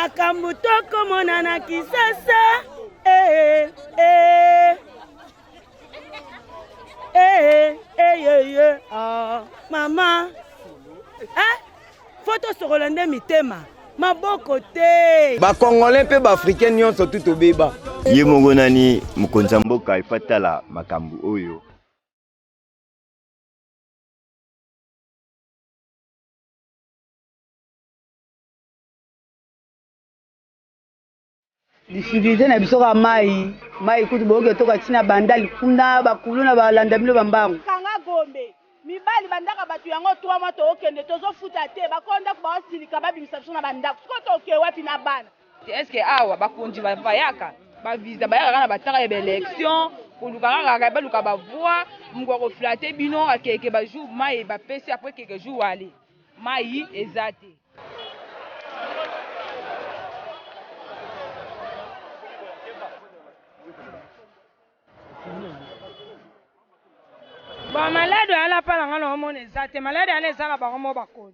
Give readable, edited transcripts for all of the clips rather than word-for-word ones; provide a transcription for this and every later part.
makambo tokomona na Kisasa. Eh eh eh eh ah mama photo sorolande mitema maboko te ba congolais pe ba africain nyonso tout obeba ye mongo nani mukonza mboka ifatala makambo oyo. Difficulté na biso ka mai kutu boke toka tina bandali kuna bakuluna balanda bino bambango kanga gombe mibali bandaka batu yango 3 mois to okende tozo futa te bakonda ba osilika babimisa biso na bandako ko to ke wapi na bana est-ce que awa bakonzi bayaka ba visa bayaka kana bataka ya élection koluka kaka baluka ba voix mungwa flatter bino akeke ba jour mai ba pesi après quelques jours aller mai ezate. Bon, malade à la parole en mon exact, malade à les ala baromo bakon.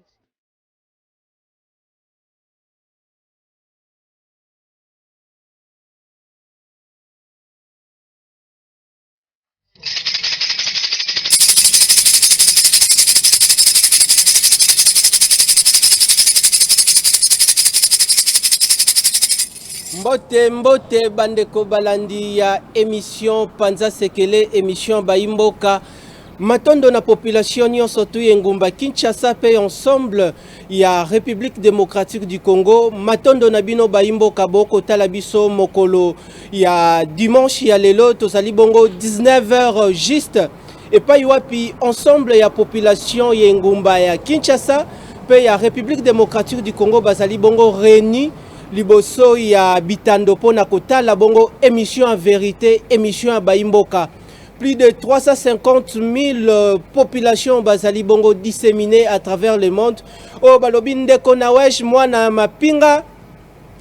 Mbote bandeko balandi ya émission Panza Sekele émission Baimboka matondo na population nyonso tu ngumba Kinshasa pe ensemble ya République démocratique du Congo matondo na bino Baimboka boko tala biso mokolo ya dimanche ya lelo tozali bongo 19h juste et pa wapi ensemble ya population ya ngumba ya Kinshasa pe ya République démocratique du Congo bazali bongo réunis liboso ya bitando pona kotala bongo émission en vérité émission à Baimboka. Plus de 350 000 populations bazali bongo disséminées à travers le monde. O balobi ndeko na wesh mwana mapinga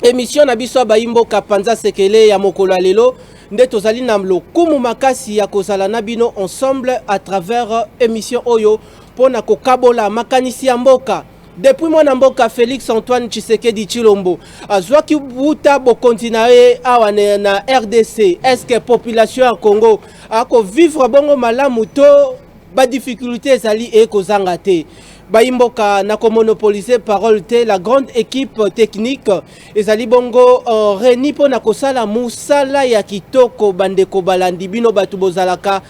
émission na biso Baimboka Panza Sekele ya mokolo lelo nde tozali na lokumu makasi ya kozala na bino ensemble à travers émission oyo pona kokabola makanisi ya mboka. Depuis mon amboka Félix Antoine Tshisekedi Tshilombo azwaki buta bokonzi na ye awa na RDC. Est-ce que population ya Congo ako vivre bongo malamu to ba difficulté ezali ekozanga te Baimboka na ko monopoliser parole te la grande équipe technique ezali bongo reni po na kosala musala ya kitoko bandeko balandi bino batu bozalaka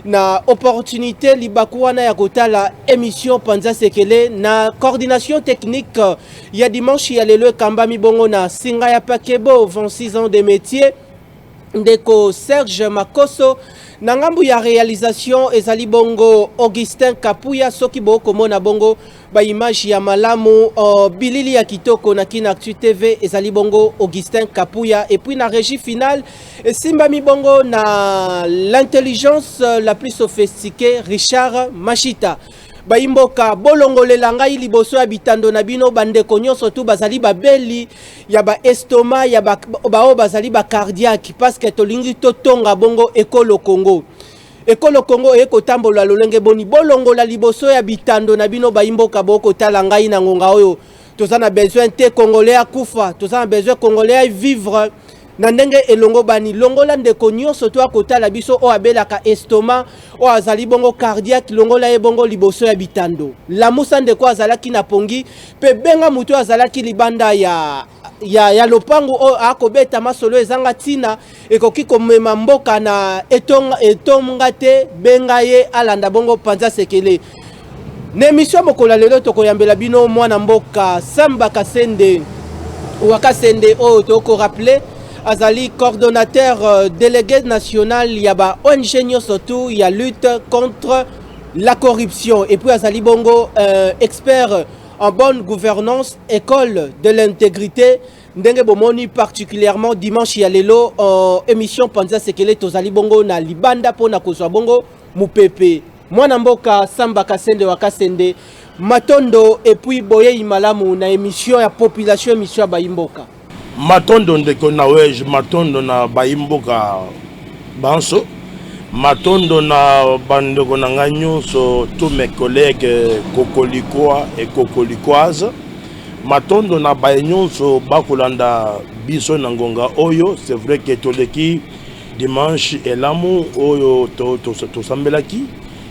na opportunité libakuana ya kotala émission Panza Sekele na coordination technique ya dimanche ya lelo kambami bongo na singa ya Pakebo 26 ans de métier ndeko Serge Makoso na ngambu ya réalisation ezali bongo Augustin Kapuya soki boko mona bongo ba image ya malamu bilili ya kitoko na Kinactu TV ezali bongo Augustin Kapuya et puis na régie finale simba mi bongo na l'intelligence la plus sophistiquée Richard Machita. Baimboka bolongolela ngai liboso ya bitando na bino bandeko nyonso tu bazali babeli ya ba estomac ya ba bazali ba cardiaque parce que tolingi totonga bongo ekolo Congo ekotambola lolenge boni bolongola liboso ya bitando na bino Baimboka boko tala ngai na ngonga oyo tozana besoin te congolais akufa tozana besoin congolais vivre na ndenge elongo bani longola ndeko nyonso to akotala biso o abelaka estomac o azali bongo cardiaque longola ye bongo liboso ya bitando la musa ndeko azalaki na pongi pe benga mutu azalaki libanda ya lopango o akobeta masolo ezanga tina ekoki komema mboka na etonga te benga ye alanda bongo Panza Sekele na émission mokola lelo tokoyambela bino mwana mboka Samba Kasende Wakasende o toko rappeler azali coordonnateur délégué national yaba ONG surtout ya lutte contre la corruption et puis azali bongo expert en bonne gouvernance école de l'intégrité ndenge bomoni particulièrement dimanche ya lelo émission Panza Sekele tozali bongo na libanda pona kozwa bongo mupepe mwana mboka Samba Kasende Wakasende matondo et puis boye imalamu na émission ya population émission ya Baimboka matondo ndeko na weje matondo na Baimboka banso matondo na bandeko na nganyo so tous mes collègues cocolikois et cocolikoises matondo na baye nyonso bakolanda biso na ngonga oyo. C'est vrai que toleki dimanche elamu oyo tosambelaki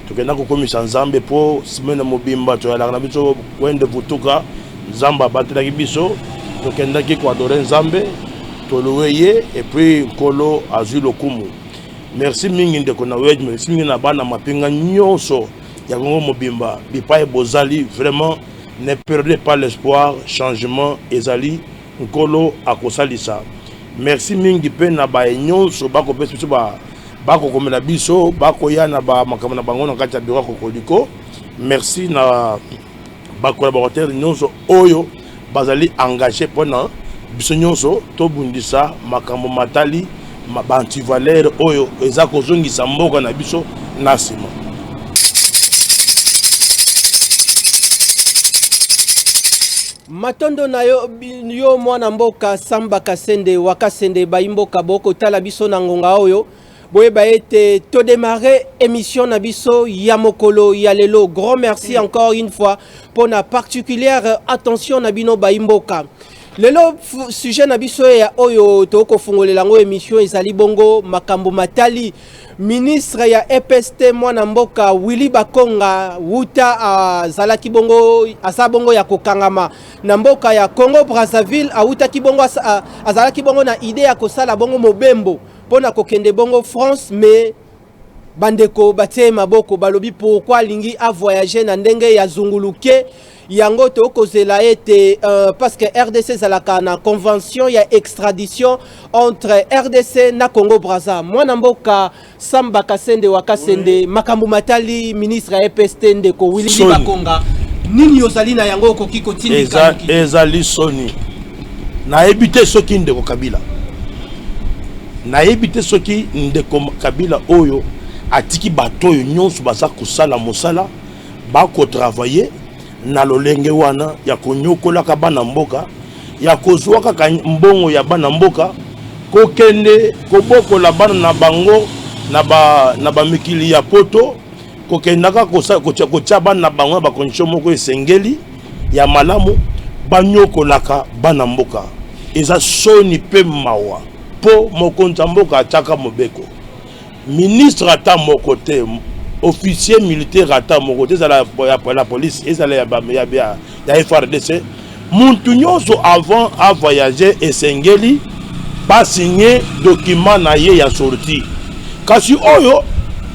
tokenda kokomisa nzambe po semaine mobimba toyalaka na biso wende butuka nzambe abatelaki biso tokendaki koadore nzambe toluwe ye et puis nkolo azwi lokumu. Merci mingi ndeko na wedge, merci mingi na bana mapinga nyonso ya Congo mobimba bipaye bozali. Vraiment ne perdez pas l'espoir, changement ezali nkolo akosalisa. Merci mingi pe na baye nyonso bakopesa biso bakokomela biso bakoya na makambo na bango na kati ya bureau kokoliko. Merci na bakolaborateur nyonso oyo bazali engagé pona biso nyonso tobundisa makambo matali bantivalere oyo eza kozongisa mboka na biso na nsima. Matondo na yo mwana mboka Samba Kasende wakasende baimboka boko tala biso na ngonga oyo boyeba ete to démarrer émission na biso ya mokolo ya lelo. Grand merci encore une fois pour la particulière attention na bino baimboka. Lelo sujet na biso ya oyo toko fungolela ngo émission ezali bongo makambo matali. Ministre ya EPST mwana mboka Willy Bakonga wuta zalaki bongo azabongo ya kokangama na mboka ya Congo Brazzaville awuta kibongo azalaki bongo na idée ya kosala bongo mobembo pona kokende bongo France mais bandeko batie maboko balobi pourquoi lingi a voyager na ndenge ya zunguluke yango to kozela ete parce que RDC zalaka na convention ya extradition entre RDC na Congo Brazza. Mwana mboka Samba Kasende wakasende makambo matali ministre ya EPST ndeko Willy Bakonga nini yozali na yango kokiko tindika ezali soni na ebite soki ndeko Kabila na ebite soki ndeko Kabila oyo atiki bato oyo nyonso baza kosala mosala bako travailler na lolenge wana ya konyokola ka bana mboka ya kozwaka ka mbongo ya bana mboka kokende kobokola bana na bango na ba mikili ya poto kokendaka kocha bana na bango ba kondisyon moko esengeli ya malamu banyokolaka bana mboka eza soni pe mawa po mokonza mboka ataka mobeko ministre ata mokote officier militaire ata mokote za la police et la FRDC muntu nyonso avant à voyager esengeli pas signer document na ye ya sortie kasi oyo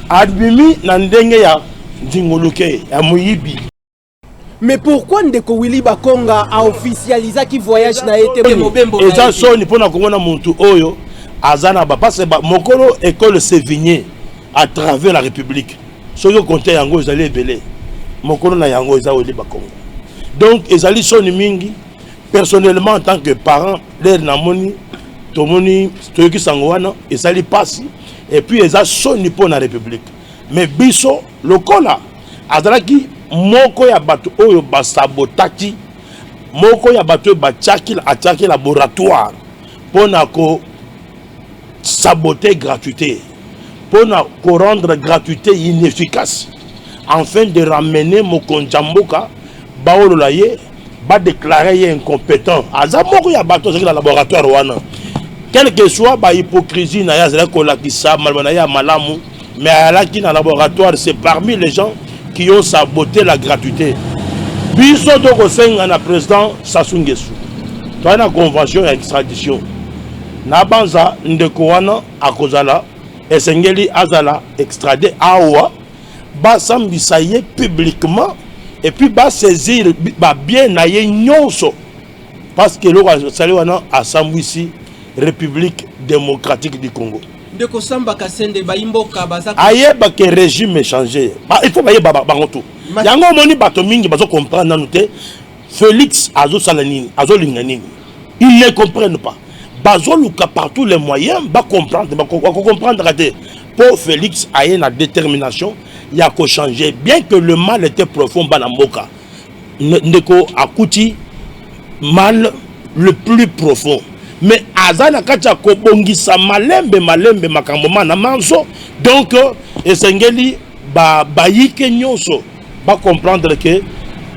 admimi na ndenge ya ndingoluke ya muyibi. Mais pourquoi ndeko Willy Bakonga a officialisé qui voyage na été mobembo eza soni pona komona muntu oyo azana ba parce que mokolo école Sévigné à travers la République soyo compter yango ezali ebele mokolo na yango eza Willy Bakonga. Donc ezali soni mingi personnellement en tant que parent l'air na moni tomoni toyoki sango wana ezali pasi et puis eza soni pour la République mais biso lokola azalaki moko ya bato oyo basabotaki moko ya bato batiaki laboratoire pona ko saboter gratuité pona ko rendre gratuité inefficace afin de ramener mokonza mboka baolola ye ba déclarer ye incompétent aza moko ya bato zaki la laboratoire wana quel que soit ba hypocrisie na ya zela ko lakisa malbana ya malamu mais alaki na laboratoire c'est parmi les gens qui ont saboté la gratuité. Biso to kosenga na président Sassou Nguesso. To na convention ya extradition. Na banza ndeko wana akozala esengeli azala extradé awa ba sambisa ye publiquement et puis ba saisir ba bien na ye nyonso parce que le sali wana asambwisi République démocratique du Congo. Ndeko Samba Kasende baimboka bazaka ayeba que régime changé il faut baye bangoto yango moni bato mingi bazo comprendre nanoute Félix azo salanini azo linganini ils ne comprennent pas bazo luka par tous les moyens ba comprendre raté pour Félix aye na détermination ya ko changer bien que le mal était profond bana mboka ndeko akuti mal le plus profond. Mais azana kacha ko bongisa malembe makambo mana manso donc esengeli ba bayike nyonso ba comprendre que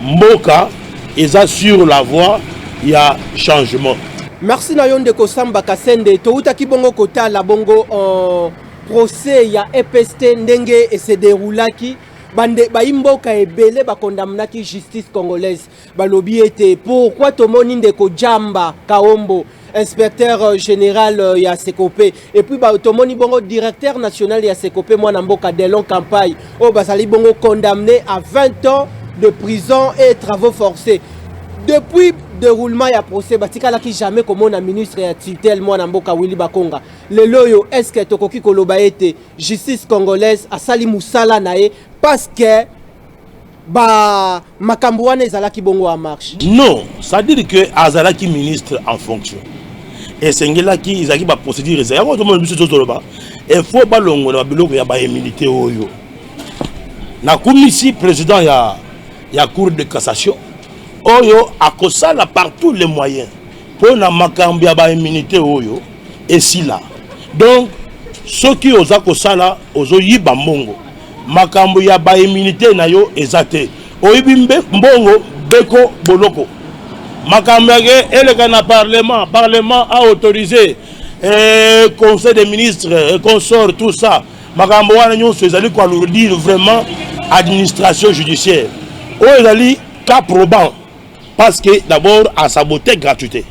mboka ils sont sur la voie, il y a changement. Merci na yonde ko Samba Kasende to utaki bongo kota la bongo en procès ya EPST ndenge et se déroulaki bande baimboka ebele ba condamnaki justice congolaise balobi était pourquoi tomoni ndeko Jamba Kaombo inspecteur général ya Sekopé et puis ba tomoni bongo directeur national ya Sekopé mwana mboka Delon campagne o basali bongo condamné à 20 ans de prison et travaux forcés. Depuis déroulement ya procès batikala ki jamais comme on a ministre ya tutelle mwana mboka Willy Bakonga le loyo est-ce que tokoki koloba ete justice congolaise asali musala nae parce que ba makambo wana ezalaki bongo en marche? Non, ça veut dire que azalaki ministre en fonction et sengelaki izaki ba procédure ya ko to mo biso to ba il faut balongo na biloko ya ba immunité oyo na komisi président ya cour de cassation oyo akosala par tous les moyens pour na makambi ya ba immunité oyo et si là donc ceux qui oza kosala ozo yiba mbongo makambo ya ba immunité na yo ezate oyibi mbongo beko boloko makambo ya eleka na parlement a autorisé conseil des ministres consort tout ça makambo wana nyonso ezali ko alourdir vraiment administration judiciaire oyo ezali cas probant. Parce que d'abord, à saboter gratuité.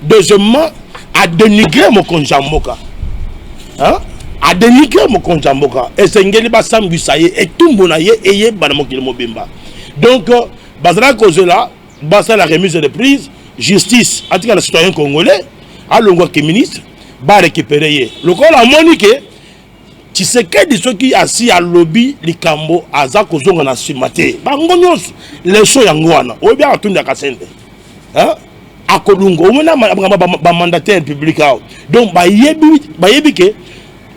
Deuxièmement, à dénigrer mon konjamboka. Hein? À dénigrer mon konjamboka. Et c'est ngeli ba sambusaye et tout bonaye eye banamokile mobimba. Donc, bazala cause là, basa la remise de prise, justice, en tout cas le citoyen congolais, à l'ongwa qui ministre, va récupérer. Le col a moniqué, tu sais que de ceux qui assis à lobby les cambo aza kozonga na simate bango nyos leso yangwana obi atunda kasende hein akolungo omona ba mandataire public out donc bayebi ke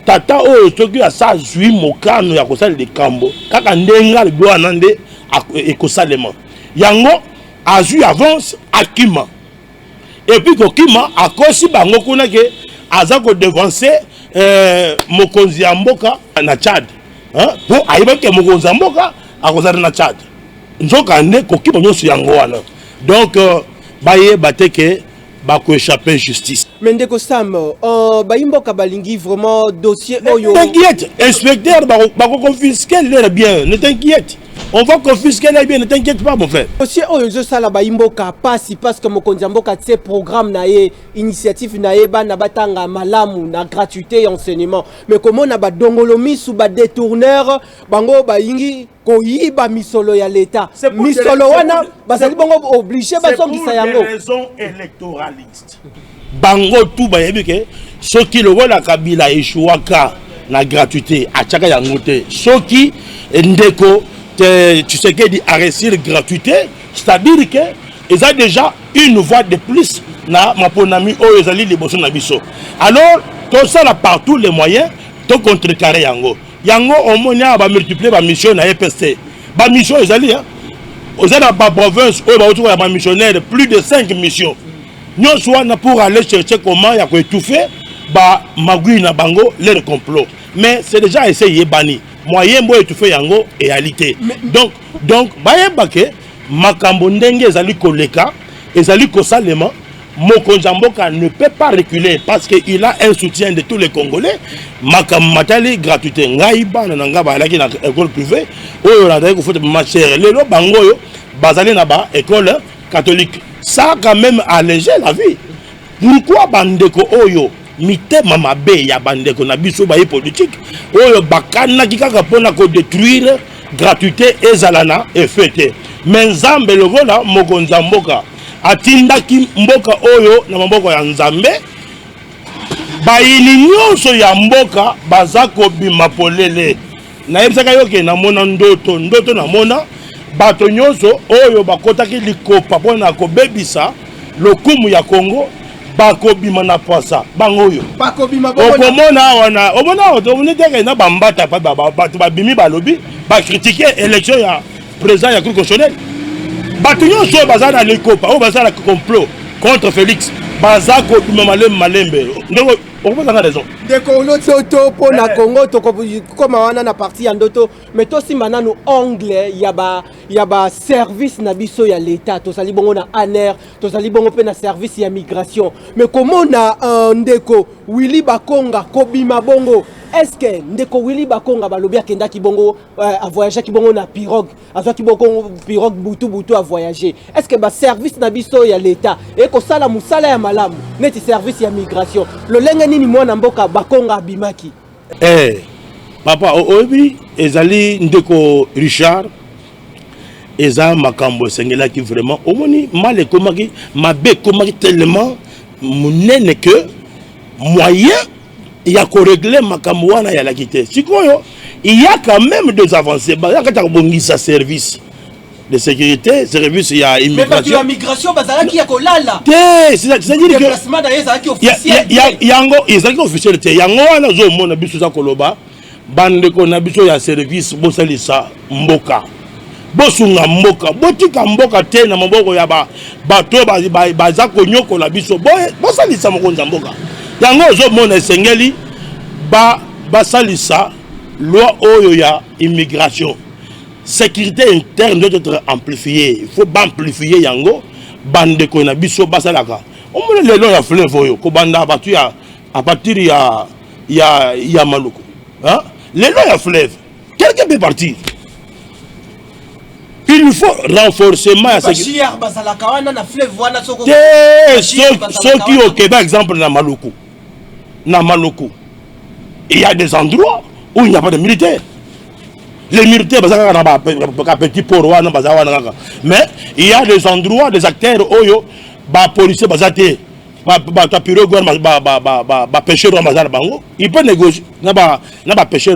tata o soki asa zui mokano ya kosala les cambo kaka ndenga le bwana nde ekosalema yango azu avance akima et puis kokima akosi bango kuna ke aza ko devancer mokonzi ya mboka na Tchad pour ayebake mokonzi ya mboka akozala na Tchad nzoka nde kokima nyonso yango wana donc bayeba te ke bako échapper justice. Mendeko Sam baimboka balingi vraiment dossier oyo. Ne t'inquiète, inspecteur bako confisquer les biens, ne t'inquiète. On va confisquer les biens, ne t'inquiète pas mon frère. Dossier oyo zo sala baimboka pasi parce que mokonzi mboka tse programme na ye initiative na ye bana batanga malamu na gratuité et enseignement. Mais comment na ba dongolomi sous ba détourneur bango baingi koyiba misolo ya l'état. Misolo wana bazali bango obligé bazongisa yango. Raison électoraliste. Bango tout bayebi ke soki le wala kabila échouaka na gratuité achaka yango te. Soki ndeko tu sais qu'il dit arrêter gratuité, c'est-à-dire que ils ont déjà une voie de plus na maponami o ezali liboso na biso. Alors tout ça là partout les moyens de contrecarrer yango. Yango au moyen va multiplier ba mission na EPST. Ba mission ezali hein. Aux na ba province o ba autour ba missionnaire plus de 5 missions. Nous soit pour aller chercher comment ya ko étouffer ba magui na bango leur complot. Mais c'est déjà essayé bani. Moyen boy étouffer yango réalité. Donc bayeba ke makambo ndenge ezali koleka ezali kosalema mokonzi mboka ne peut pas reculer parce qu'il a un soutien de tous les Congolais. Makambo matali gratuité ngai bana nga balaki na école privée oyo na dai ko fote ma chère lelo bango yo bazali na ba école catholique. Ça quand même allégé la vie. Pourquoi bandeko oyo mitema mabe ya bandeko na biso baye politique oyo bakana kikaka pona ko détruire gratuité ezalana effete mais nzambe lokola mokonzi mboka atindaki mboka oyo na mboka ya nzambe bayini nyonso ya mboka bazako bima polele na yebisaka yoke na mona ndoto na mona bato nyonso oyo bakotaki likopa pona ko bebisa lokumu ya Congo bako bima na pasa bangoyo bako bima okomona wana omona otoneteke na bambata pa bato babimi balobi ba critiquer élection ya président ya Cour constitutionnelle bato nyonso bazana likopa o bazana complot contre Félix bazako bima malembe ndeko okomona raison ndeko lototo po na Congo tokoma wana na partie ya ndoto mais to simba nanu angle ya ba service na biso ya l'état to sali bongo na ANR to sali bongo pe na service ya migration mais comment na ndeko Willy Bakonga kobima bongo est-ce que ndeko Willy Bakonga balobi akenda ki bongo a voyager ki bongo na pirogue azwa ki bongo pirogue butu a voyager est-ce que ba service na biso ya l'état e ko sala musala ya malamu neti service ya migration le lenga nini mwana mboka Bakonga abimaki papa obi ezali ndeko Richard eza makambo sengelaki vraiment omoni mal ekomaki mabe komaki tellement munene que moyen il y a qu'à régler makambo wana ya la quitté. Sikoyo, il y a quand même des avancées. Il y a quand sa service de sécurité, service il y a immigration. Mais la migration, bazala qui a kolala. C'est-à-dire que déplacement d'ailleurs ça qui officiel. Yango, ils ont officiel. Yango wana zo mona biso za koloba, bande ko na biso ya service bosalisa mboka. Bosunga mboka, botika mboka te na maboko ya bato baza konyoko la biso. Bosalisa mokonza mboka. Yango zo mona esengeli basalisa loi oyo ya immigration. Sécurité interne doit être amplifiée. Il faut amplifier yango bande ko na biso basalaka. On mona le long ya fleuve oyo ko banda batu ya à partir ya Maluku. Hein? Le long ya fleuve. Quelqu'un peut partir. Il faut renforcement à sécurité. Ceux qui au Québec, exemple, dans Maluku. Dans Maluku. Il y a des endroits où il n'y a pas de militaires. Les militaires, petit port, mais il y a des endroits, des acteurs, policiers, il peut négocier. Pêcher,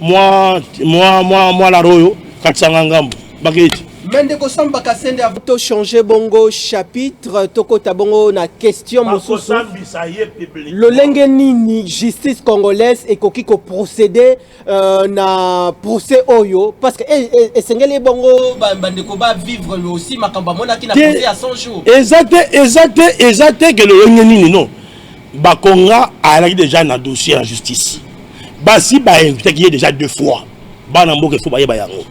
moi, la royo. Mendeko Samba Kasende a to changer bongo chapitre toko tabongo na question mosusu le lenge nini justice congolaise et kokiko procéder na procès oyo parce que esengeli bongo bandeko ba vivre le aussi makamba mona ki na procès à 100 jours exact que le lenge nini non bakonga a déjà na dossier en justice basi ba invité qui est déjà 2 fois bana mboke faut ba yango.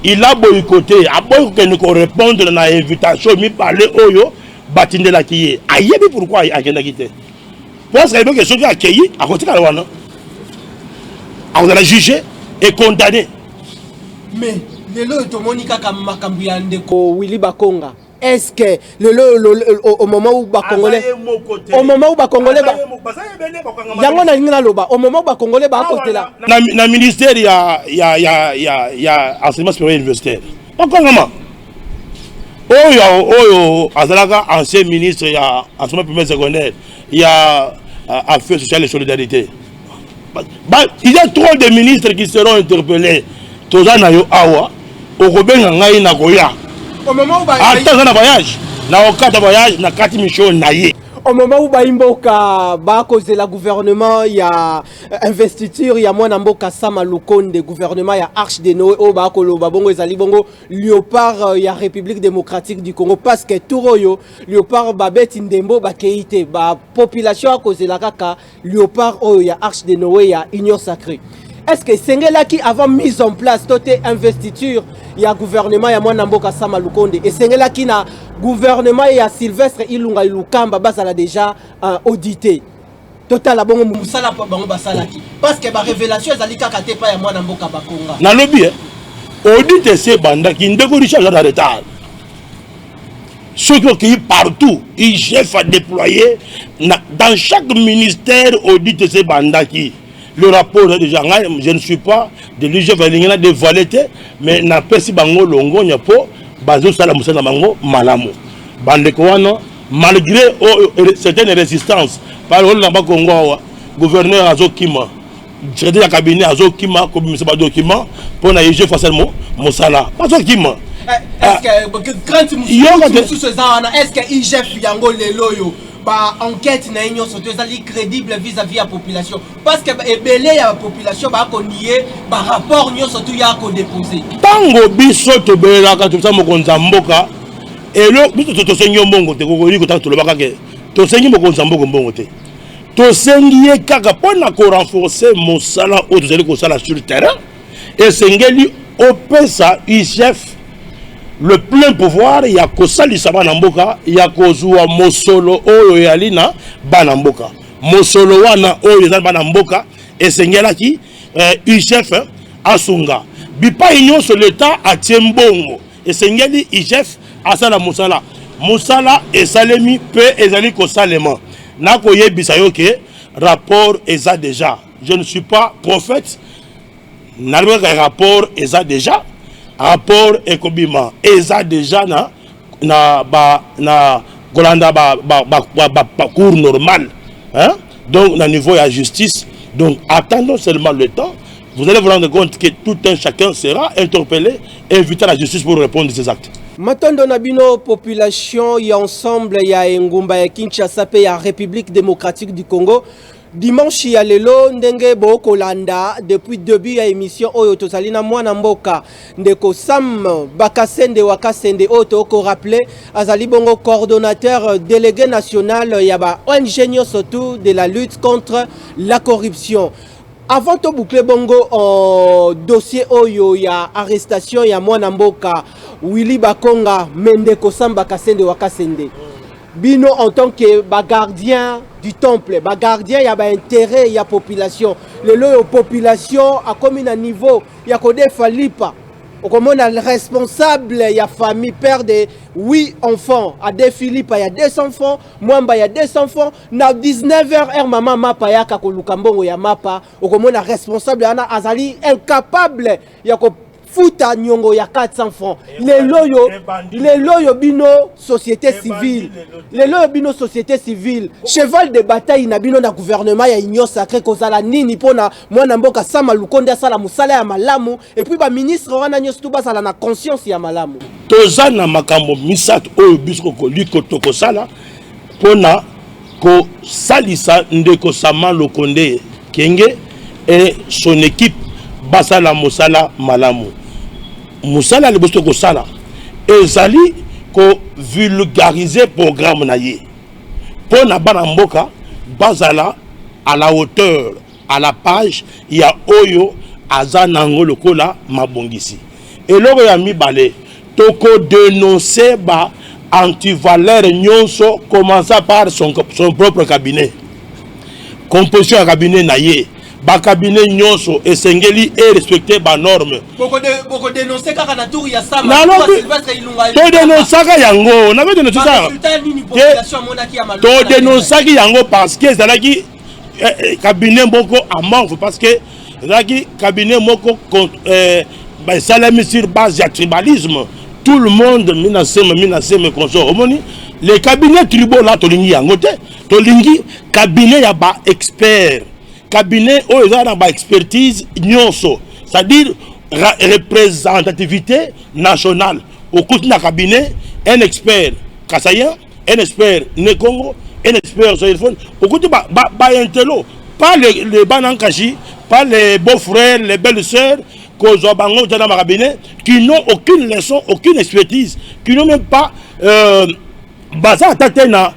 Il a boycotté, a boycotté nous répondre à l'invitation, mi parler oyo, batinde la kiye. Ayebi pourquoi il a quitté. Parce qu'il y a des gens qui ont accueilli, à côté de la loi, non? On a jugé et condamné. Mais, le lot de Monica Kambiande ko Willy Bakonga. Est-ce que au moment où Bakongolais au moment où Bakongolais yango na ngina loba au moment où Bakongolais ba côté là na ministère il y a enseignement supérieur universitaire bakongama oyo azalaka ancien ministre il y a enseignement primaire secondaire il y a affaires sociales et solidarité il y a trop de ministres qui seront interpellés tozana yo awa okobenga ngai na koya. Au moment où voyage, na kati mission naye. Au moment où Baimboka ba cause de la gouvernement, il y a investiture, il y a moi Namboka Sama Lukonde de gouvernement, il y a Arche de Noé, au Bakolo Babongo ezali bongo Léopard, il y a République démocratique du Congo parce que Touroyo, Léopard Babet Indembo Bakeite, ba population à cause de la kaka, Léopard il y a Arche de Noé, il y a Union sacrée. Est-ce que c'est là qui avant mise en place toute investiture, il y a gouvernement, il y a Mwanamboka Sama Lukonde et c'est là qui na gouvernement il y a Sylvestre Ilunga Ilukamba basala déjà audité. Total la bongo musala bango basala ki parce que ba révélation ezali kaka te pa ya Mwanamboka Bakonga. Na lobby audité c'est banda qui ndeko richard en retard. Ceux qui partout, ils chefs à déployer dans chaque ministère audité c'est banda qui le rapport est déjà, je ne suis pas de l'IGF de valete, mais n'a pas si bango longo n'y a pas, bazo salamusa na bango malamu. Bandekouano, malgré certaines résistances, par le Congo, gouverneur Azokima, directeur du cabinet Azokima, comme M. Badokima, pour na IGF facilement, Moussala. Azokima. Est-ce que IGF yango leloyo? Ba enquête na union surtout crédible vis-à-vis la population parce que ebelé ya population ba ko nier ba rapport union surtout ya ko déposer tango biso to belaka tout ça mokonza mboka Et là, nous sommes mbongo te kokoli ko tanto lobaka ke to sengi mokonza mbongo te. To sengi kaka pona ko renforcer mosala o to zeli ko sala sur le terrain et sengeli opesa chef le plein pouvoir ya ko salisa bana mboka ya ko zuwa mosolo oyo yalina bana mboka. Mosolo wana oyo za bana mboka et sengela ki chef asunga. Bipa union sur l'état a tiembongo et sengeli chef asala musala musala esalemi pe ezali ko salema nako yebisa yo ke rapport eza déjà. Je ne suis pas prophète, n'albert rapport eza déjà rapport ekobima eza déjà na Golanda cours normal, hein? Donc na niveau ya justice. Donc attendons seulement le temps. Vous allez vous rendre compte que tout un chacun sera interpellé et invité à la justice pour répondre de ses actes. Matondo Nabino, population y ensemble ya Ngumba ya Kinshasa pe ya République démocratique du Congo. Dimanche ya lelo ndenge bo kolanda depuis début ya émission oyo tozalina mwana mboka ndeko Sam Bakasende Wakasende oyo ko rappeler azali bongo coordonnateur délégué national ya ba ONG surtout de la lutte contre la corruption. Avant de boucler bongo en dossier oyo ya arrestation ya mwana mboka Willy Bakonga Mendeko Samba Kasende Wakasende. Bino en tant que gardien du temple, gardien ya ba intérêt ya population. Le population a comme un niveau ya kode falipa. Comme on a le responsable ya famille père de 8 enfants, à des Philippe il y a 2 enfants, Mwamba il y a 2 enfants, na 19h maman mapa ya ka kolukambongo ya mapa, comme on a responsable ana azali incapable ya ko futa nyongo ya 400 francs. Les loyo bino société civile. Les loyo bino société civile. Cheval de bataille na bino na gouvernement ya union sacrée kozala nini pona mwana mboka sama lukonde sala musala ya malamu et puis ba ministre wana nyos tuba sala na conscience ya malamu. Tozana makambo misat oyo bisko koliko tokosala pona ko salisa ndeko sama lukonde kenge et son équipe basala musala malamu. Musala le bosto ko sala ezali ko vulgariser programme na ye pour na bana mboka bazala à la hauteur à la page ya oyo azana ngolo kola mabongisi eloko ya mibale toko dénoncer ba antivaleur nyonso commença par son propre cabinet composition ya cabinet na ye ba cabinet nyonso esengeli et respecter ba norme boko dénoncer kaka na tour ya sama Sylvestre Ilunga to dénoncer yango on avait dénoncé ça to dénoncer yango parce que zalaki cabinet moko amorphe parce que zalaki cabinet moko ba salami sur base ya tribalisme tout le monde minaseme consort omoni les cabinets tribaux là to lingi yango te to lingi cabinet ya ba expert cabinet où ils ont expertise nyonso, c'est-à-dire représentativité nationale. Au cours de cabinet, un expert kassayen, un expert Nekongo, un expert téléphone. Au cours de intello, pas les banankashi, pas les beaux-frères, les belles-sœurs, dans ma cabinet, qui n'ont aucune leçon, aucune expertise, qui n'ont même pas basé à tatena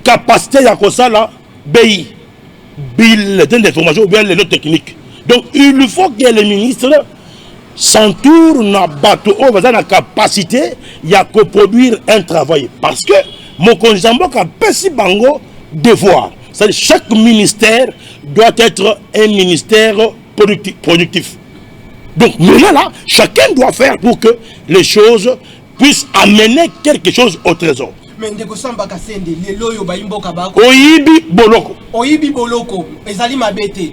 capacité à kosala BI. Bill d'information ou bien les notes techniques. Donc il faut que les ministres s'entourent na bateau au la capacité à coproduire un travail. Parce que mon conjambo a pesi bango devoir. C'est-à-dire chaque ministère doit être un ministère productif. Donc maintenant là, chacun doit faire pour que les choses puissent amener quelque chose au trésor. Ndeko Samba Kasende lelo yo bayimboka bako oyibi boloko ezali mabete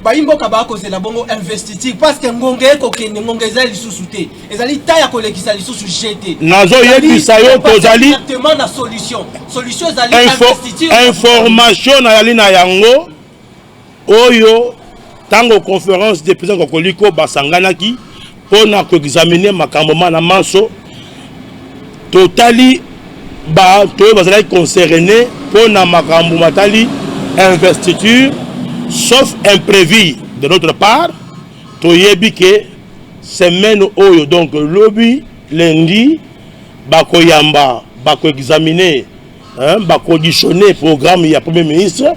bayimboka bako zela bongo investiture parce que ngonge eko kende ngonge ezali lisusu te ezali ta ya kolekisa lisusu jeté nazo yebisa yo kozali exactement na solution ezali investiture information na yali na yango oyo tango conférence des présidents koliko basanganaki pona ko examiner makambo na manso totali tous les concernés pour na makambu matali investiture sauf imprévu de notre part to yebi ke semaine oyo donc lobby lundi bakoyamba examiner, conditionner le programme du Premier ministre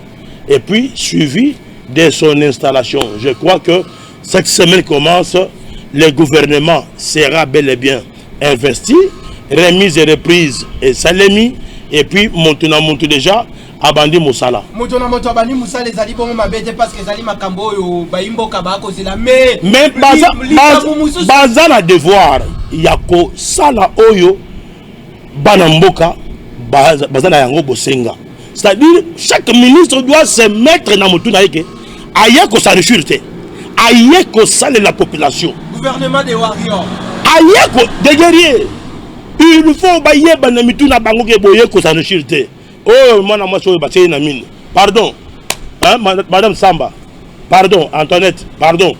et puis suivi de son installation. Je crois que cette semaine commence, le gouvernement sera bel et bien investi, remise et reprise et salemi, et puis maintenant déjà abandi Moussala. Abandi Moussala les ali bon mabete parce que zali makambo yo baimbo kabako c'est la mais bazana devoir yako sala oyo banamboka bazana yango bosenga. C'est-à-dire chaque ministre doit se mettre dans motuna yeke ayeko s'enrichir te ayeko sale la population. Gouvernement des warriors. Ayeko des guerriers. Il faut bailler banamitu bango ke boye ko s'enrichir te. Oh moi so batie na mine. Pardon. Hein madame Samba. Pardon Antoinette, pardon.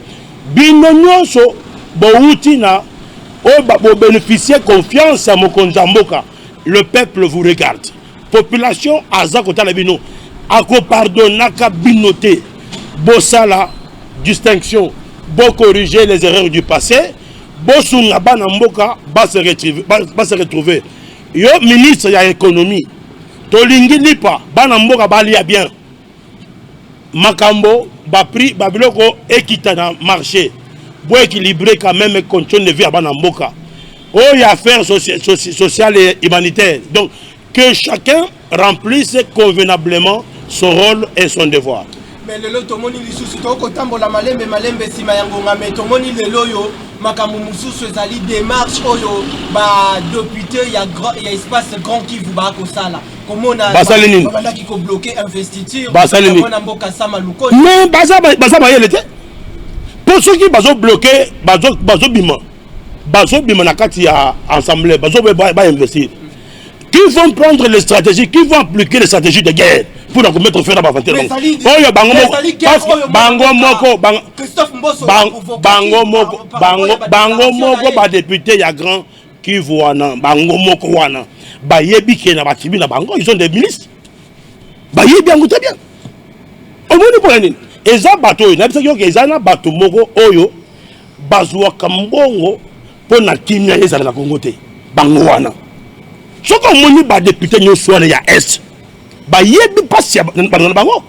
Bino nyonso bouti na o bénéficier confiance à Mokonza Mboka. Le peuple vous regarde. Population aza kota la bino. Ako pardonnaka binoté. Bosala distinction. Bo corriger les erreurs du passé. Bosunga bana mboka va se retrouver. Yo ministre ya économie. Tolingi lipa bana mboka balia bien. Makambo ba prix ba biloko équita na marché. Bo équilibrer quand même conditions de vie à bana mboka. Oh y a affaires sociales et humanitaires. Donc que chacun remplisse convenablement son rôle et son devoir. Mais le lot tomoni lisusu to ko tambola malembe sima yangonga mais tomoni le loyo makambo mususu ezali démarche oyo ba député ya espace grand qui vous ba ko sala komona banda ki ko bloquer investiture komona mboka sama luko mais baza ba yele te pour ceux qui bazo bloquer bazo bima na kati ya assemblée bazo ba investir qui vont prendre les stratégies, qui vont appliquer les stratégies de guerre pour nous mettre fin à la frontière. Bango moko ba député ya grand qui voit bango moko wana ba yebi ke na batibi na bango ils ont des ministres ba yebi ango très bien omoni pour nini eza bato na bisa yo ke eza na bato moko oyo bazwa kambongo pour na kimia ezala na Congo te bango wana. Ce qu'on m'a dit, les députés nous sont à Est. Bah, il y a des patients dans le bango.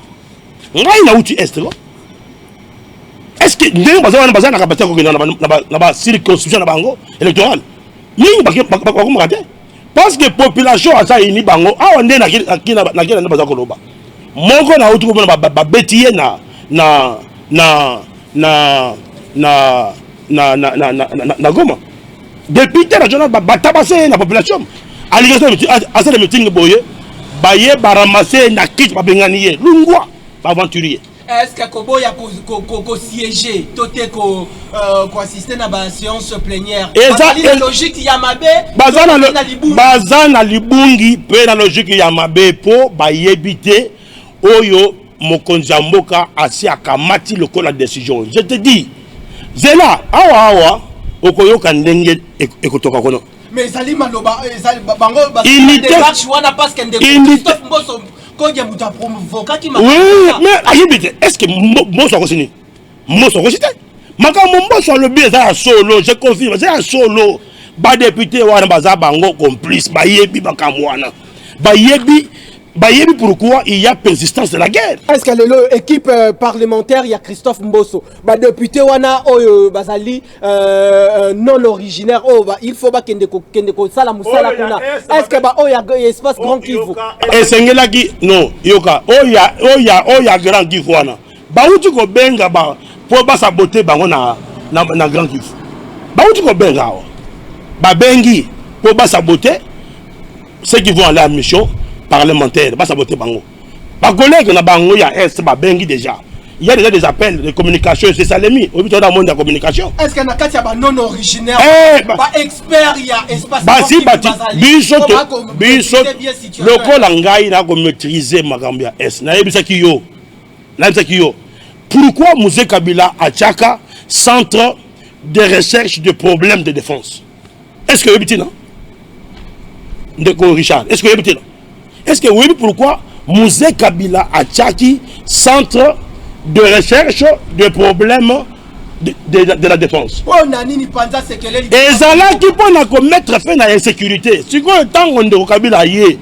On a une outil Est. Est-ce que nous avons besoin de la circonscription de bango électorale? Nous avons besoin parce que la population a ça une bango. Ah, on est dans la base koloba. Moko na outil comme na bêtier na goma. Député régional batabasser la population. À ce meeting boye, baye baramasser na kit babenganie lungwa aventurier. Est-ce que Koboya ko siéger toté ko assister na ba séance plénière? La logique Yamabe bazana libungi pe na logique Yamabe po bayebite oyo Mokonza Mboka asi akamati lokola décision. Je te dis, zela awa okoyoka ndenge ekotoka kono. Mais Zali Maloba, Bango, démarche wana parce que Christophe Mboso, quand il y a muta provoqué qui m'a. Oui, mais ayibite, est-ce que Mboso continue? Mboso continue? Makambo Mboso le bien ça solo, je confirme, c'est solo. Ba député wana baza bango complice, ba yebi makambo wana. Ba yebi pourquoi il y a persistance de la guerre. Est-ce que l'équipe parlementaire, il y a Christophe Mboso, bah député wana oyo bazali non originaire, il faut pas kendeko sala musala kuna. Est-ce que bah oya espace grand Kivu? Et sengela ki non, yoka oya grand Kivu wana. Ba uti ko benga ba pour ba saboter bango na grand Kivu. Ba uti ko benga wa. Ba bengi pour ba saboter ceux qui vont aller à la mission parlementaire, pas saboter bango. Ba collègue na bango ya est ba bengi déjà. Il y a déjà des appels de communication, c'est ça l'ennemi. Au bout dans le monde de la communication. Est-ce qu'il y a un cas non originaire, pas expert, il y a espace. Le col en gaï n'a pas maîtrisé ma gambia est. Na yebisa kiyo. Pourquoi Mouzé Kabila à Tchaka, centre de recherche de problèmes de défense? Est-ce que vous avez non? Ndeko Richard, est-ce que vous avez non? Est-ce que vous savez pourquoi Mouzé Kabila à Tchaki, centre de recherche de problèmes de la défense. Oh nani Panza Sekele. Et Zala qui peut mettre fin à l'insécurité. Si on temps on de Kabila yé,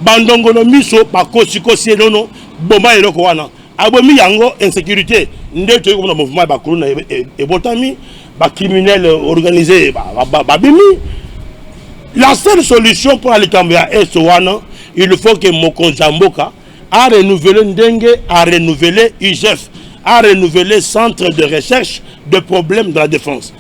bandongono miso bakosi kosi nono bomba eloko wana. Abomi yango insécurité. Nde to ko mouvement ba kolona et botami ba criminel organisé ba bimi. La seule solution pour aller Cambia est wana, il faut que Mokonzamboka a renouvelé Ndenge, a renouvelé IGF, a renouvelé Centre de recherche de problèmes de la défense.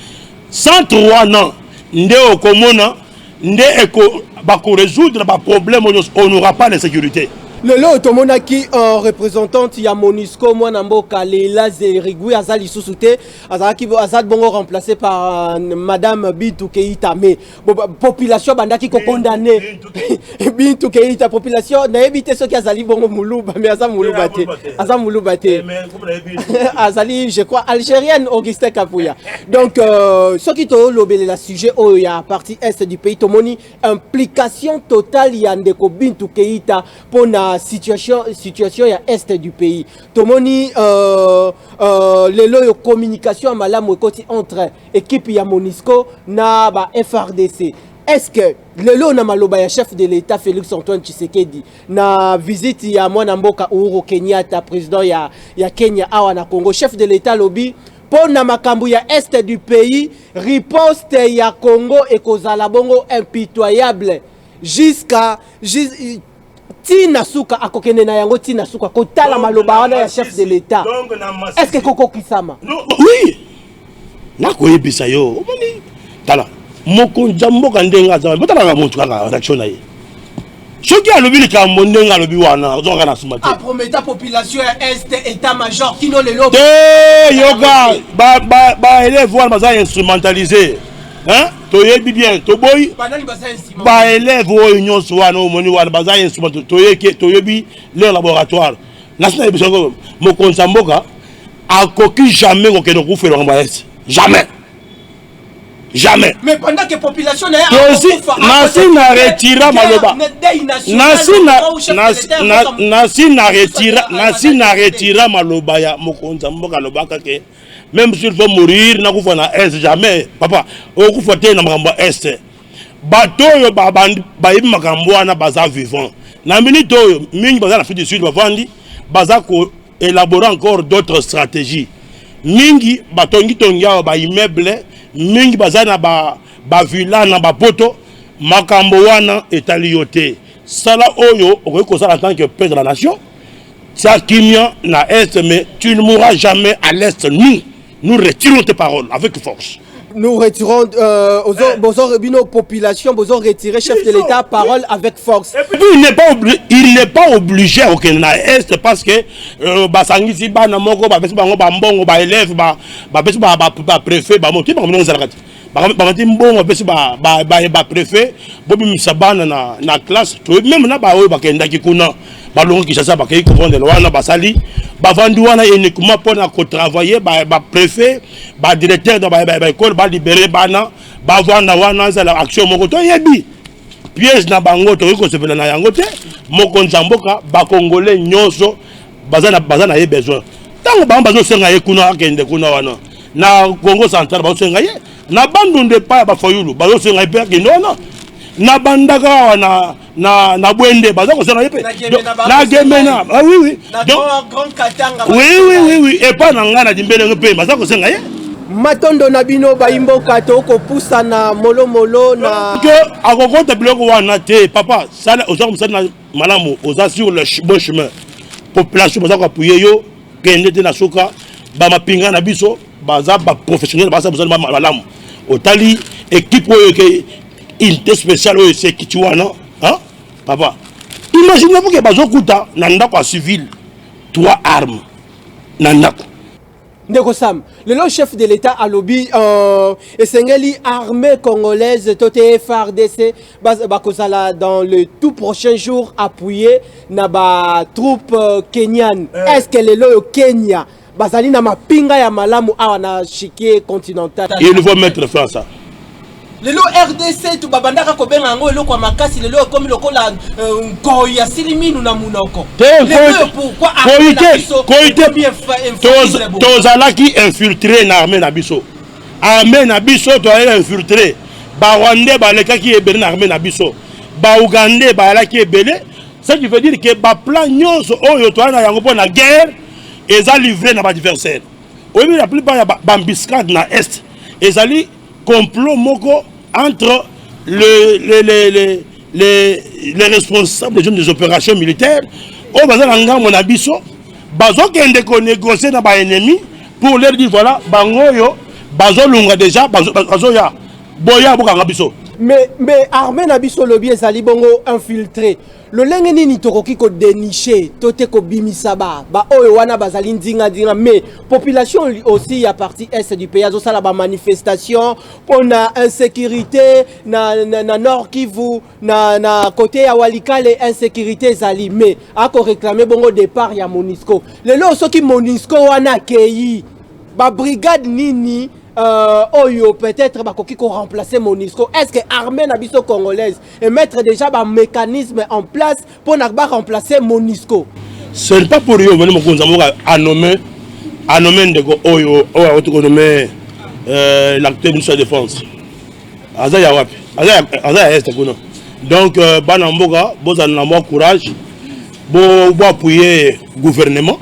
Centre wana, Nde Okomona, Nde Eko, Bako résoudre les problèmes, on n'aura pas de sécurité. Le lot qui en représentante ya Monisco Mwanamboka Leila Zerigui Azali Sousouté Azad Bongo remplacé par Madame Bintou Keïta mais population bandaki ko condamné Bintou Keïta population n'a évité ce qui Azali Bongo Moulouba mais Azam Moulouba Azali je crois algérienne Augustin Kapouya donc ce qui to lobé la sujet au ya partie est du pays tomoni implication totale ya ndeko Bintou Keïta pour na situation ya est du pays tomoni les lois communication malamu ekoti entre équipe ya Monisco na ba FRDC. Est-ce que le lot na maloba ya chef de l'État Félix Antoine Tshisekedi na visite ya mwana mboka Uhuru Kenyatta président ya Kenya awa na Congo chef de l'État lobby pour na makambu ya est du pays riposte ya Congo ekozala bongo impitoyable jusqu'à Tina Souka akokene na yango Tina Souka kotala maloba wana ya chef de l'État. Est-ce que Koko Kisama? Oui. Nako yebisa yo. Omoni. Tala. Mokonzamboka ndenga za. Botala nga muntu kaka réaction na ye. Soki alobi likambo ndenga alobi wana ozonga na sumate. A prometa population ya est état major kino lelo. Yoga ba élève wana baza instrumentalisé. Hein? Toyebi bien, toboy. Ba élève o union soana o moni wana baza instrument toyebi leur laboratoire. National ebisoko Mokonzamboka akoki jamais ko keno kufela ngamba est. Jamais. Jamais. Mais pendant que population na nasi na retira maloba. Nasi na retira maloba ya Mokonzamboka lobaka ke même s'il faut mourir na kufa na est jamais papa o kufa te na makambo est bato yo ba yibi makambo wana baza vivant na minute oyo mingi baza na Afrique du Sud bavandi baza ko élaborer encore d'autres stratégies mingi batongi tongia ba immeuble mingi baza na ba villa na ba poto makambo wana etali yote sala oyo okoko sala en tant que père de la nation ça kimia na est mais tu ne mourras jamais à l'est. Nous retirons tes paroles avec force. Nous retirons nos populations, nous retirer chef de l'État parole avec force. Et puis, il n'est pas obligé au Kenya Est parce que Basangisi bana moko ba pesi bango ba mbongo ba élève ba pesi ba préfet ba monti ba mbongo zalakati. Ba mati mbongo pesi ba préfet bobi misabana na classe to même na ba oyo ba kenda kikuna ba longo Kinshasa ba kei ko vendre wana ba sali ba vandu wana uniquement pour na ko travailler ba préfet ba directeur de ba école ba libérer bana ba vanda wana za la action moko to yebi piège na bango to ko sepela na yango te Mokonzamboka ba congolais nyonso bazana ye besoin tango ba bazo senga ye kuna akende kuna wana na Congo central ba senga ye na bandunde pa ba foyulu bazo senga ye pe akende wana na bandaka na bwende baza ko senga ye pe na gemena ah oui oui et pas na ngana dimbele pe baza ko senga ye matondo na bino baimboka to ko pusa na molomolo na que akokota biloko wana te papa sala oza musana malamu oza sur le bon chemin population baza ko appuyer yo kende te na soka ba mapinga na biso baza ba professionnel baza musana malamu otali équipe oyo ke inte spécial oyo c'est kituana hein papa imaginez-vous que bazo kuta na ndako civil 3 armes na ndako. Ndeko Sam, le chef de l'État à lobby Esengeli armée congolaise toté FARDC bakozala dans le tout prochain jour appuyé na ba troupe kenyan. Est-ce que le Kenya bazali na mapinga ya malamu awa na chiquier continental? Il faut mettre fin à ça. lelo RDC tu babandaka ko benga ngo eloko makasi lelo comme lokola ngoya siliminu na munoko pourquoi tozalaki infiltré na armée na biso to infiltré ba Rwandais balekaki ebele na armée na biso ba Ougandais balaki ebele. Ce qui veut dire que ba plan nyonso oyo to na yango na guerre eza livré na ba adversaire. Oui, la plupart ya bambiscade na est ezali complot moko entre les responsables des opérations militaires au bazar ngambo na biso bazo kende ko négocier na ba ennemi pour leur dire voilà bangoyo bazo lunga déjà bazo ya boya bokanga biso. Mais armée na biso lobby ezali bongo infiltré. Le lenge nini tokoki ko dénicher tote ko bimisa ba oyo wana bazali ndinga mais population aussi à partie est du pays azo sala ba manifestation on a insécurité na Nord Kivu na côté ya Walikale insécurité zali mais a ko réclamer bongo départ ya MONUSCO lelo soki MONUSCO wana keyi ba brigade nini oyo peut-être bakoki ko remplacer MONUSCO. Est-ce que armée na biso congolaise et mettre déjà un mécanisme en place pour na ba remplacer MONUSCO? Ce n'est pas pour rien que mon konzamoka a nommé ndeko oyo to nommé l'acteur de la défense. Azaya wapi? Azaya est kono. Donc bana mboka boza na mo courage bo appuyer gouvernement.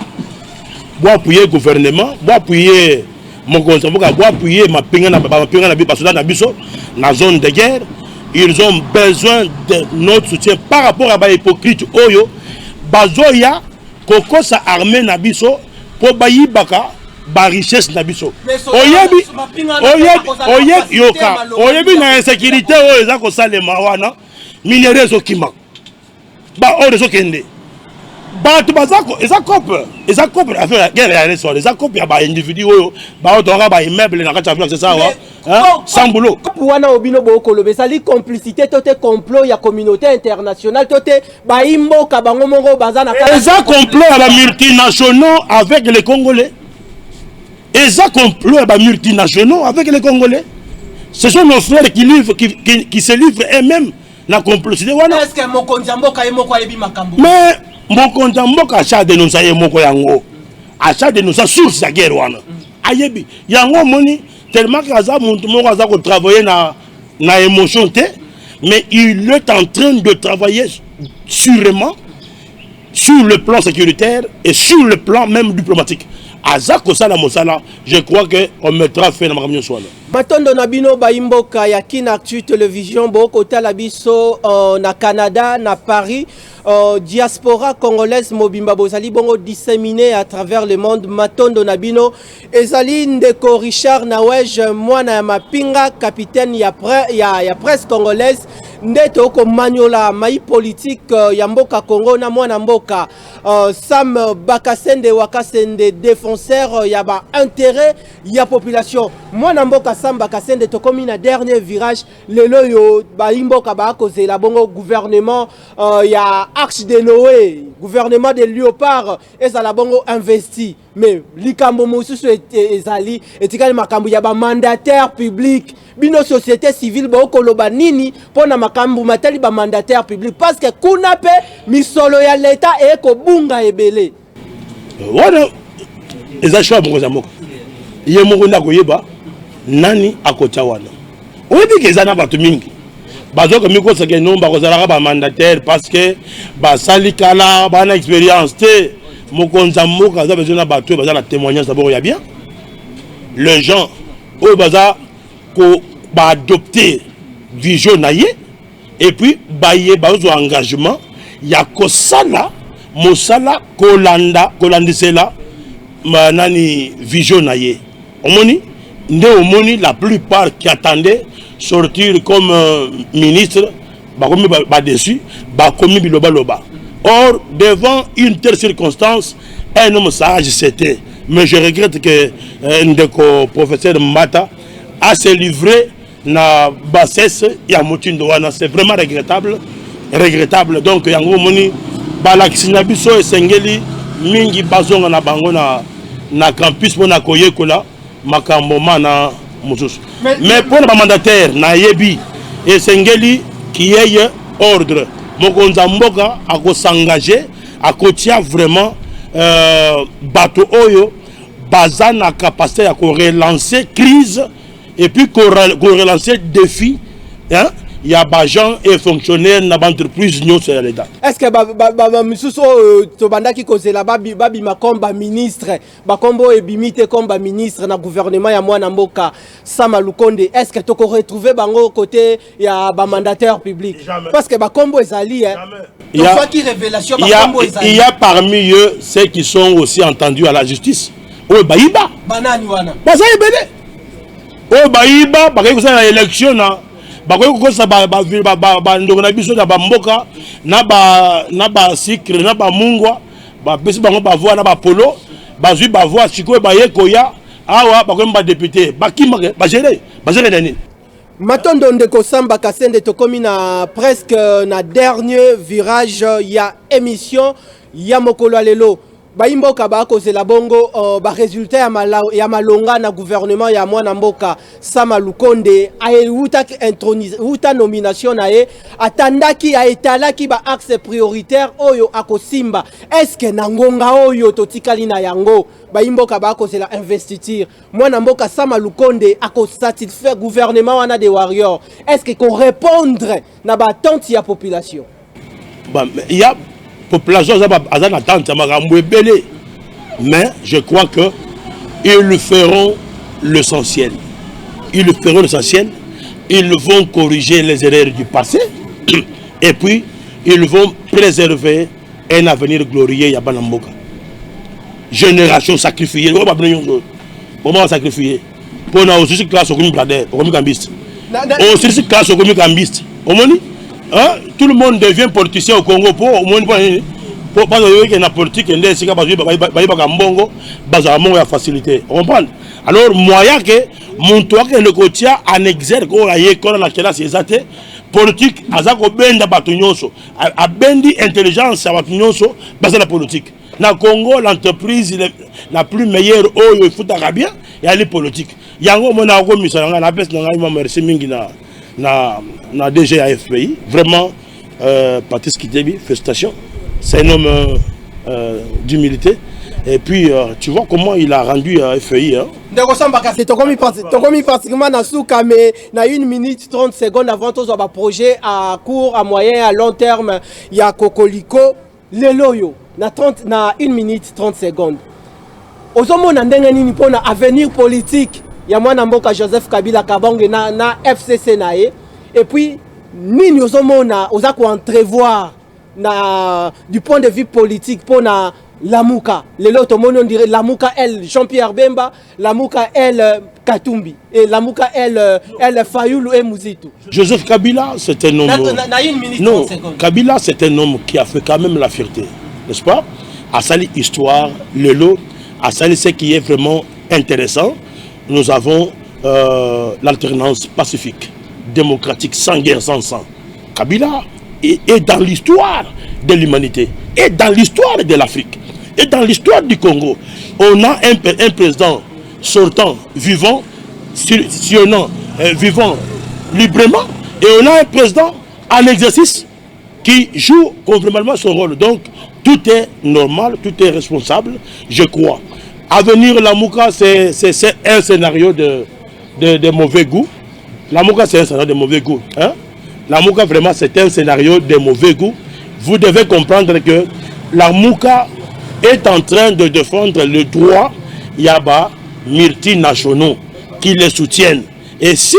Bo appuyer mon conseil pour appuyer ma pinga na biso na zone de guerre. Ils ont besoin de notre soutien par rapport à ba hypocrite oyo bazoya koko sa armée na biso pour bayibaka ba richesse na biso. Oyebi na insécurité oyo za ko salema wana minerais okima ba orezo kende bato bazako eza couple affaire la guerre ya reso eza couple ya ba individu oyo ba otonga ba immeuble na kati ya c'est ça wa sans boulot wana obino bokolo bezali complicité tote complot ya communauté internationale tote ba imboka bango mongo bazana eza complot ya ba multinationaux avec les Congolais eza complot ya ba multinationaux avec les Congolais. Ce sont nos frères qui se livrent eux-mêmes la complicité wana. Est-ce que mokonzi mboka yemoko ayebi makambo? Mais mokonzi mboka acha dénoncer yemoko yango. Acha dénoncer source ya guerre wana. Ayebi yango moni tellement que aza muntu moko aza ko travailler na émotion té, mais il est en train de travailler sûrement sur le plan sécuritaire et sur le plan même diplomatique. Azako sala mosala, je crois que on mettra fin à ma camion soir. Matondo Nabino Baimboka ya Kinactu Télévision boko tala biso na Canada na Paris diaspora congolaise mobimba bozali bongo disséminé à travers le monde. Matondo Nabino ezali ndeko Richard Nawej mwana ya mapinga capitaine ya presse congolaise ndeto ko maniola mai politique ya mboka Congo na mwana mboka Sam Bakasende Wakasende défenseur ya ba intérêt ya population mwana mboka Sam Bakasende to komi na dernier virage lelo yo ba imboka ba kozela bongo gouvernement ya Arche de Noé gouvernement de Léopard ezala bongo investi mais likambo mosusu ezali etikali makambo ya ba mandataire public bino société civile ba okoloba nini pona makambo matali ba mandataire public parce que kuna pe misolo ya l'état e ko bunga ebele wana eza choix bongo za moko ye moko ndako yeba nani akota wana oyebi ke eza na bato mingi bazoka mikosa ke nomba kozalaka ba mandataire parce que basali kala bana expérience te mokonza mboka aza besoin na bato baza na témoignage d'abord ya bien les gens oyo baza ko ba adopter vision na ye et puis baye bazo engagement ya kosala mosala kolandisela manani vision na ye omoni nde omoni la plupart qui attendaient sortir comme ministre bakomi ba dessus bakomi biloba loba. Or devant une telle circonstance un homme sage c'était, mais je regrette que ndeko professeur Mata a se livré na bassesse ya motindo wana. C'est vraiment regrettable donc yango moni balakisi na biso esengeli mingi bazonga na bango na campus pona koyekola makambo mana Mais pour le mandataire, Nayebi et Sengeli qui ait ordre, Mokonza Mboka a s'engager, à côté vraiment bateau Oyo, bazan a capacité à relancer crise et puis relancer défi. Hein? Il y a des gens et fonctionnaires dans l'entreprise sur l'État. Est-ce que Misuso Tobanda qui cause là babi comme ministre, bakombo et bimite comme ministre dans gouvernement ya mwana mboka Sama Lukonde, est-ce que tu peux retrouver bango côté ya ba mandataire public? Jamais. Parce que bakombo ezali hein. Il y a parmi eux ceux qui sont aussi entendus à la justice. Oh baïba. Banani wana. Bazaï bene. Oh baïba, parce que vous avez l'élection là. Bakoy ko sa ba ndoko na biso na ba mboka na ba sikre na ba mungwa ba pesi bango ba voix na ba polo ba zui ba voix siko ba yekoya awa bakoy ba député ba kimake ba gérer nani Matondo ndeko Samba Kasende tokomi na presque na dernier virage ya émission ya mokolo alelo Baimboka ba kozela bongo ba résultat ya malonga na gouvernement ya mwana mboka Sama Lukonde ayeutaki intronisé uta nomination na ye atandaki a etalaki ba axe prioritaire oyo akosimba. Est-ce que na ngonga oyo totikali na yango Baimboka ba kozela investiture mwana mboka Sama Lukonde akosatisfaire gouvernement wana de warriors? Est-ce que ko répondre na ba attente ya population? Il y a population a attente mais je crois que ils feront l'essentiel. Ils feront l'essentiel. Ils vont corriger les erreurs du passé et puis ils vont préserver un avenir glorieux à Banamboka. Génération sacrifiée. Comment sacrifier? Pour nous aussi classe au commun au cambiste. Aussi classe au commun cambiste. Tout le monde devient politicien au Congo pour au moins pour la politique et c'est la facilité. On comprend. Alors moyen que mon toit que le quotidien en exergue à la classe exacte politique azako benda batunyonso a bendi intelligence à batunyonso basa la politique. Na Congo l'entreprise la plus meilleure oyo il faut bien et aller politique. Yango mona ko misanga na pesa nga merci mingi na DG AFPI. Vraiment, Patrice Kitebi, félicitations. C'est un homme d'humilité. Et puis, tu vois comment il a rendu AFPI. C'est comme pratiquement dans Souka, mais na 1 minute 30 secondes avant tous un projet à court, à moyen, à long terme. Il y a Kokoliko, le loyo, na 1 minute 30 secondes. Ozomo na ndenge nini pona avenir politique. Il y a mwana mboka Joseph Kabila Kabange na FCC nae et puis nini ozomona ozako entrevoir na du point de vue politique pour na Lamuka lelo tomono on dirait Lamuka elle Jean-Pierre Bemba Lamuka elle Katumbi et Lamuka elle Fayulu et Muzitu. Joseph Kabila c'est un homme na 1 minute non 30 secondes. Kabila c'est un homme qui a fait quand même la fierté, n'est-ce pas? À sali histoire lelo à sali ce qui est vraiment intéressant. Nous avons l'alternance pacifique, démocratique, sans guerre, sans sang. Kabila est dans l'histoire de l'humanité, est dans l'histoire de l'Afrique, est dans l'histoire du Congo. On a un président sortant, vivant, sillonnant, vivant librement, et on a un président en exercice qui joue complètement son rôle. Donc, tout est normal, tout est responsable, je crois. À venir, Lamuka, c'est un scénario de mauvais goût. Lamuka, c'est un scénario de mauvais goût. Hein? Lamuka, vraiment, c'est un scénario de mauvais goût. Vous devez comprendre que Lamuka est en train de défendre le droit Yaba multinationaux qui les soutiennent. Et si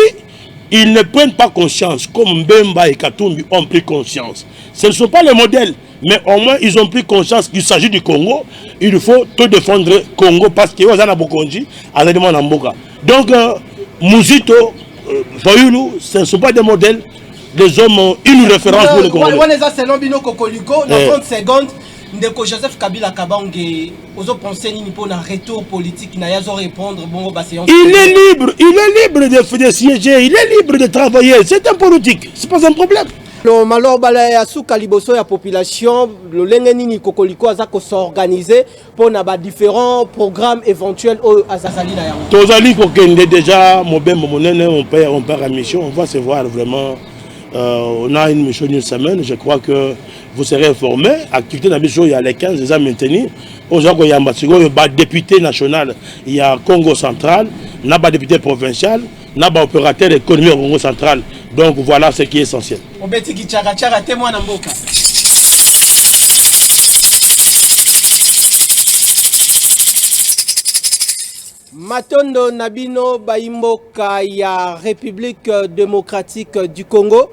ils ne prennent pas conscience, comme Mbemba et Katumbi ont pris conscience, ce ne sont pas les modèles. Mais au moins, ils ont pris conscience qu'il s'agit du Congo. Il faut tout défendre le Congo parce que Ozana Bokonji a demandé en Mboka. Donc, Muzito, Fayulu, ce ne sont pas des modèles. Les hommes ont une référence pour le Congo. Selon Bino Kokoliko, dans 30 secondes, Ndeko Joseph Kabila Kabange, ozo pensez ni pour un retour politique, n'a pas répondre. Bon, bah, il est libre de siéger, il est libre de travailler. C'est un politique, c'est pas un problème. Le malobala ya suka liboso ya population le lenge nini kokoliko azako s'organiser pour na ba différents programmes éventuels au azazali na yango. Tozali kokende déjà mobembo monene on perd la mission, on va se voir vraiment. On a une mission d'une semaine, je crois que vous serez informés. Activité d'habitude, il y a les 15 déjà maintenus. Aujourd'hui, il y a un député national, il y a Congo central, il y a un député provincial, il y a un opérateur économique au Congo central. Donc voilà ce qui est essentiel. Matondo Nabino Baimboka ya République démocratique du Congo.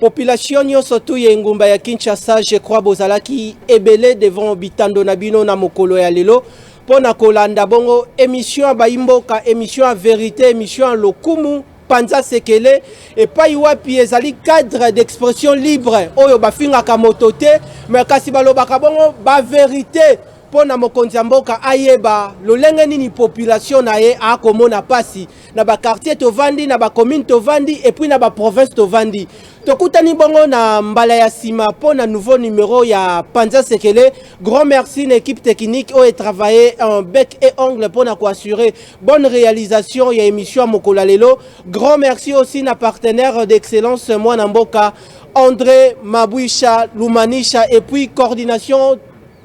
Population surtout Yengumba ya Kinshasa, je crois bozalaki ebele devant Bitando Nabino na mokolo ya lelo. Pona kolanda bongo émission Baimboka, émission à vérité, émission à lokumu. Panza Sekele et pas wapi ezali cadre d'expression libre. Oyo bafinga kamotote, mais kasi balobaka bongo ba vérité. Pona mokonzi mboka ayeba lolenge nini population na ye akomona pasi na ba quartier tovandi na ba commune tovandi et puis na ba province tovandi tokutani bongo na mbala ya sima pona nouveau numéro ya Panza Sekele. Grand merci à l'équipe technique qui a travaillé en bec et ongle pour assurer bonne réalisation ya émission Mokola Lelo. Grand merci aussi à partenaire d'excellence Mwana Mboka André Mabouisha Lumanisha et puis coordination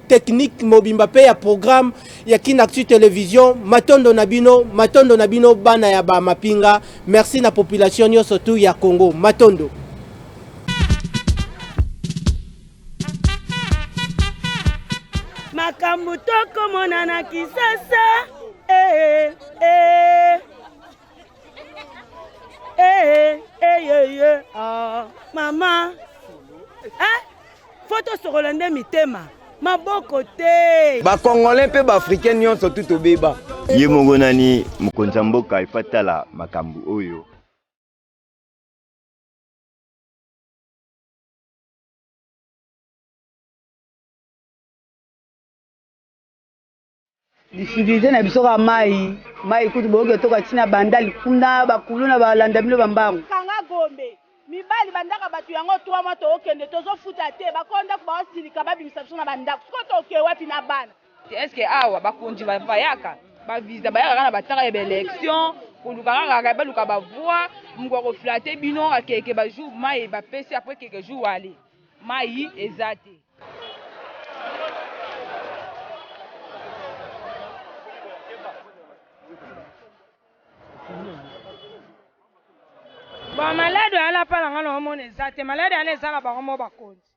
technique Mobimba Pe ya programme ya Kinactu télévision Matondo Nabino bana ya ba mapinga. Merci na population yo surtout ya Congo. Matondo makambo tokomona na Kisasa mama photo sokolande mitema maboko te ba congolais pe ba africain nyonso tout obeba ye mongonani mokonzi mboka ifatala makambu oyo. difficulté na biso ka mai kutu boke toka tina bandali kuna bakulu na balanda bino bambangu kanga gombe mibali bandaka batu yango 3 mois tokende tozofuta te bakonda ko baosilika babimisa biso na bandako siko toke wapi na bana. Est-ce que awa bakonzi bavayaka bavisa bayaka na bataka ya baélection koluka kaka baluka bavoi mungu akoflate bino akeke bajour mai bapesi après quelques jours ale mai eza te. Bon malade ala pala ngana omona eza te malade ana eza na bango mo bakonzi